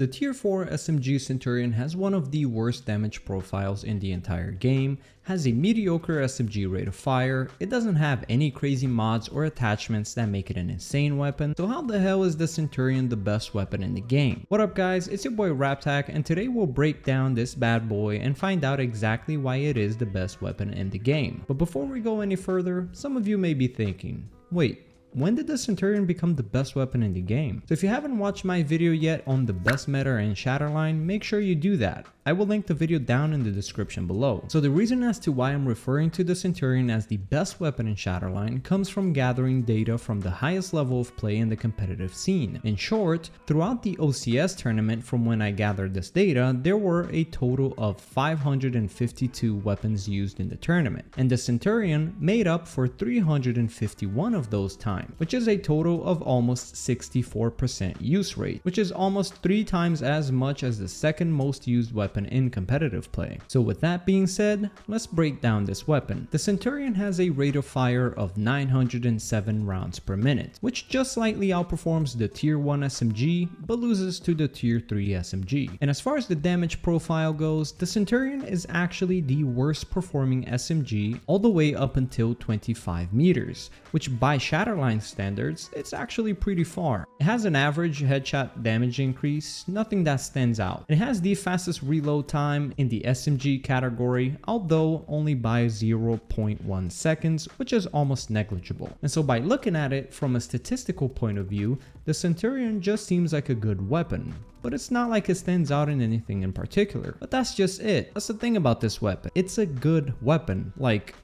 The tier 4 SMG Centurion has one of the worst damage profiles in the entire game, has a mediocre SMG rate of fire, it doesn't have any crazy mods or attachments that make it an insane weapon, so how the hell is the Centurion the best weapon in the game? What up guys, it's your boy raptak, and today we'll break down this bad boy and find out exactly why it is the best weapon in the game. But before we go any further, some of you may be thinking, wait, when did the Centurion become the best weapon in the game? So if you haven't watched my video yet on the best meta in Shatterline, make sure you do that. I will link the video down in the description below. So the reason as to why I'm referring to the Centurion as the best weapon in Shatterline comes from gathering data from the highest level of play in the competitive scene. In short, throughout the OCS tournament from when I gathered this data, there were a total of 552 weapons used in the tournament, and the Centurion made up for 351 of those times, which is a total of almost 64% use rate, which is almost 3 times as much as the second most used weapon in competitive play. So with that being said, let's break down this weapon. The Centurion has a rate of fire of 907 rounds per minute, which just slightly outperforms the tier 1 SMG but loses to the tier 3 SMG. And as far as the damage profile goes, the Centurion is actually the worst performing SMG all the way up until 25 meters, which by Shatterline standards, it's actually pretty far. It has an average headshot damage increase, nothing that stands out. It has the fastest reload time in the SMG category, although only by 0.1 seconds, which is almost negligible. And so by looking at it from a statistical point of view, the Centurion just seems like a good weapon. But it's not like it stands out in anything in particular. But that's just it. That's the thing about this weapon. It's a good weapon, like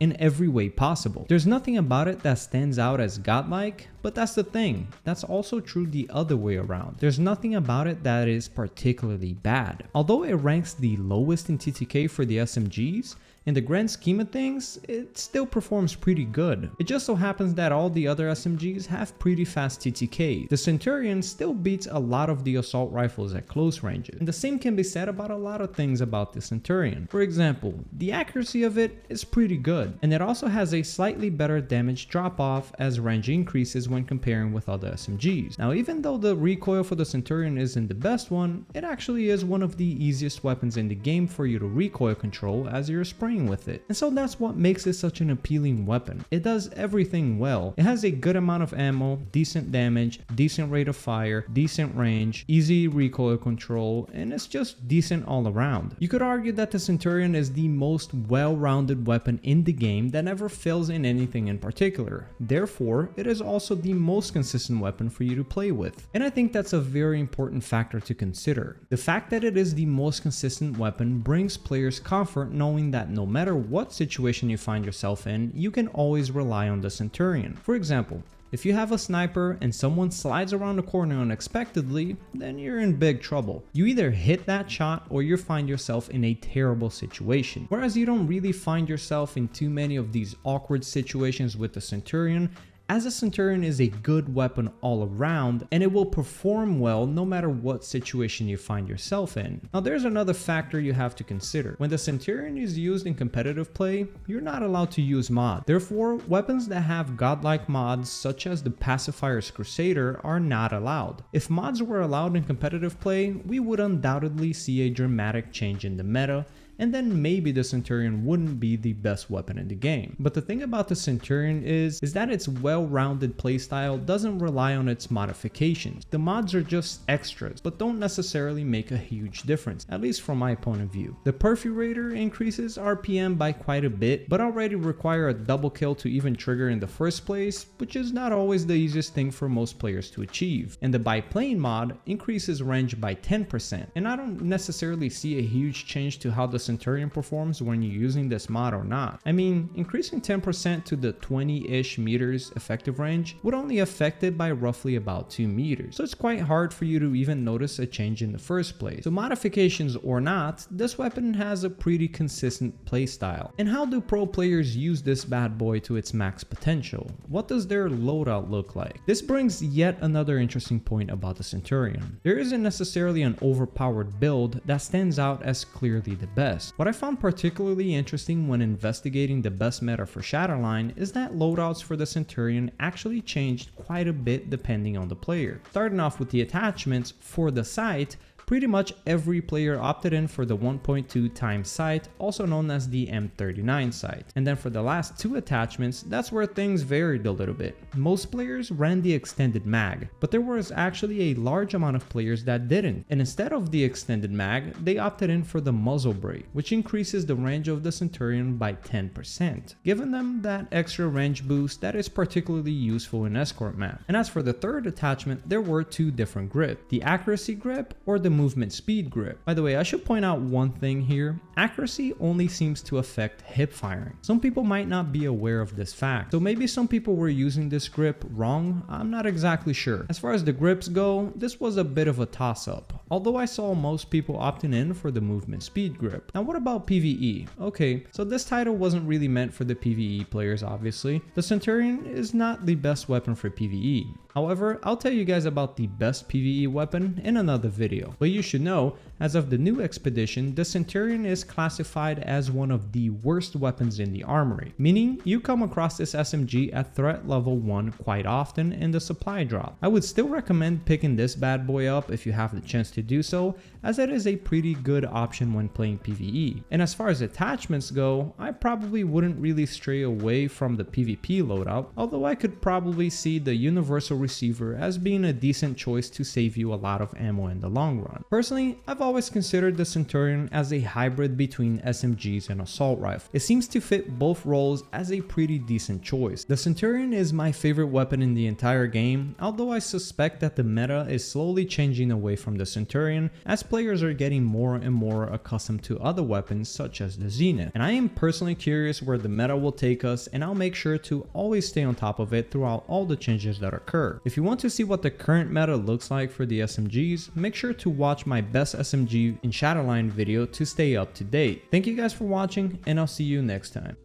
in every way possible. There's nothing about it that stands out as godlike, but that's the thing. That's also true the other way around. There's nothing about it that is particularly bad. Although it ranks the lowest in TTK for the SMGs, in the grand scheme of things, it still performs pretty good. It just so happens that all the other SMGs have pretty fast TTK. The Centurion still beats a lot of the assault rifles at close ranges, and the same can be said about a lot of things about the Centurion. For example, the accuracy of it is pretty good, and it also has a slightly better damage drop off as range increases when comparing with other SMGs. Now, even though the recoil for the Centurion isn't the best one, it actually is one of the easiest weapons in the game for you to recoil control as you're spraying with it. And so that's what makes it such an appealing weapon. It does everything well. It has a good amount of ammo, decent damage, decent rate of fire, decent range, easy recoil control, and it's just decent all around. You could argue that the Centurion is the most well-rounded weapon in the game that never fails in anything in particular. Therefore, it is also the most consistent weapon for you to play with. And I think that's a very important factor to consider. The fact that it is the most consistent weapon brings players comfort knowing that no matter what situation you find yourself in, you can always rely on the Centurion. For example, if you have a sniper and someone slides around the corner unexpectedly, then you're in big trouble. You either hit that shot or you find yourself in a terrible situation. Whereas you don't really find yourself in too many of these awkward situations with the Centurion, as a Centurion is a good weapon all around, and it will perform well no matter what situation you find yourself in. Now there's another factor you have to consider. When the Centurion is used in competitive play, you're not allowed to use mods. Therefore, weapons that have godlike mods such as the Pacifier's Crusader are not allowed. If mods were allowed in competitive play, we would undoubtedly see a dramatic change in the meta, and then maybe the Centurion wouldn't be the best weapon in the game. But the thing about the Centurion is that its well-rounded playstyle doesn't rely on its modifications. The mods are just extras, but don't necessarily make a huge difference, at least from my point of view. The Perforator increases RPM by quite a bit, but already require a double kill to even trigger in the first place, which is not always the easiest thing for most players to achieve. And the Biplane mod increases range by 10%, and I don't necessarily see a huge change to how the Centurion performs when you're using this mod or not. I mean, increasing 10% to the 20-ish meters effective range would only affect it by roughly about 2 meters, so it's quite hard for you to even notice a change in the first place. So modifications or not, this weapon has a pretty consistent playstyle. And how do pro players use this bad boy to its max potential? What does their loadout look like? This brings yet another interesting point about the Centurion. There isn't necessarily an overpowered build that stands out as clearly the best. best. What I found particularly interesting when investigating the best meta for Shatterline is that loadouts for the Centurion actually changed quite a bit depending on the player. Starting off with the attachments for the sight, pretty much every player opted in for the 1.2 times sight, also known as the M39 sight. And then for the last two attachments, that's where things varied a little bit. Most players ran the extended mag, but there was actually a large amount of players that didn't. And instead of the extended mag, they opted in for the muzzle brake, which increases the range of the Centurion by 10%, giving them that extra range boost that is particularly useful in escort map. And as for the third attachment, there were two different grips, the accuracy grip or the movement speed grip. By the way, I should point out one thing here. Accuracy only seems to affect hip firing. Some people might not be aware of this fact, so maybe some people were using this grip wrong. I'm not exactly sure. As far as the grips go, this was a bit of a toss-up, although I saw most people opting in for the movement speed grip. Now what about PvE? Okay, so this title wasn't really meant for the PvE players, obviously. The Centurion is not the best weapon for PvE. However, I'll tell you guys about the best PvE weapon in another video. But you should know, as of the new expedition, the Centurion is classified as one of the worst weapons in the armory, meaning you come across this SMG at threat level 1 quite often in the supply drop. I would still recommend picking this bad boy up if you have the chance to do so, as it is a pretty good option when playing PvE. And as far as attachments go, I probably wouldn't really stray away from the PvP loadout, although I could probably see the universal receiver as being a decent choice to save you a lot of ammo in the long run. Personally, I've always considered the Centurion as a hybrid between SMGs and assault rifle. It seems to fit both roles as a pretty decent choice. The Centurion is my favorite weapon in the entire game, although I suspect that the meta is slowly changing away from the Centurion as players are getting more and more accustomed to other weapons such as the Zenith. And I am personally curious where the meta will take us, and I'll make sure to always stay on top of it throughout all the changes that occur. If you want to see what the current meta looks like for the SMGs, make sure to watch my best SMG in Shatterline video to stay up to date. Thank you guys for watching, and I'll see you next time.